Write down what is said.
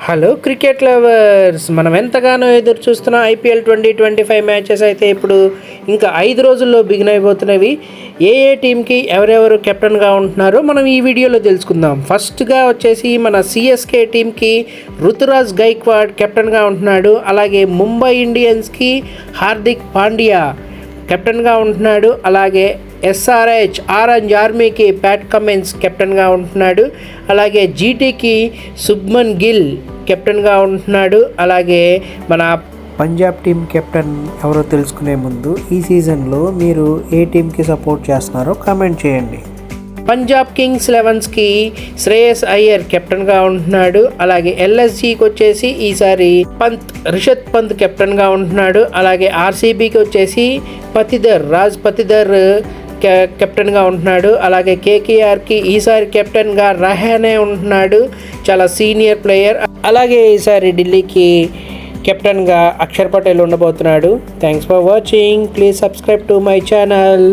Hello cricket lovers, మనం ఎంతగానో ఎదురు చూస్తున్న ఐపీఎల్ 2025 మ్యాచెస్ అయితే ఇప్పుడు ఇంకా 5 రోజుల్లో బిగిన్ అయిపోతున్నవి. ఏ టీంకి ఎవరెవరు కెప్టెన్గా ఉంటున్నారో మనం ఈ వీడియోలో తెలుసుకుందాం. ఫస్ట్గా వచ్చేసి మన సిఎస్కే టీంకి రుతురాజ్ గైక్వాడ్ కెప్టెన్గా ఉంటున్నాడు. అలాగే ముంబై ఇండియన్స్కి హార్దిక్ పాండ్యా కెప్టెన్గా ఉంటున్నాడు. అలాగే ఎస్ఆర్హెచ్ ఆరెంజ్ ఆర్మీకి ప్యాట్ కమిన్స్ కెప్టెన్గా ఉంటున్నాడు. అలాగే జీటీకి శుభ్మన్ గిల్ కెప్టెన్గా ఉంటున్నాడు. అలాగే మన పంజాబ్ టీం కెప్టెన్ ఎవరో తెలుసుకునే ముందు ఈ సీజన్లో మీరు ఏ టీంకి సపోర్ట్ చేస్తున్నారో కామెంట్ చేయండి. పంజాబ్ కింగ్స్ 11కి శ్రేయస్ అయ్యర్ కెప్టెన్గా ఉంటున్నాడు. అలాగే ఎల్ఎస్జీకి వచ్చేసి ఈసారి రిషబ్ పంత్ కెప్టెన్గా ఉంటున్నాడు. అలాగే ఆర్సీబీకి వచ్చేసి రాజ్ పతిదర్ కెప్టెన్గా ఉంటున్నాడు. అలాగే కేకేఆర్కి ఈసారి కెప్టెన్గా రహానే ఉంటున్నాడు, చాలా సీనియర్ ప్లేయర్. అలాగే ఈసారి ఢిల్లీకి కెప్టెన్గా అక్షర్ పటేల్ ఉండబోతున్నాడు. Thanks for watching. Please subscribe to my channel.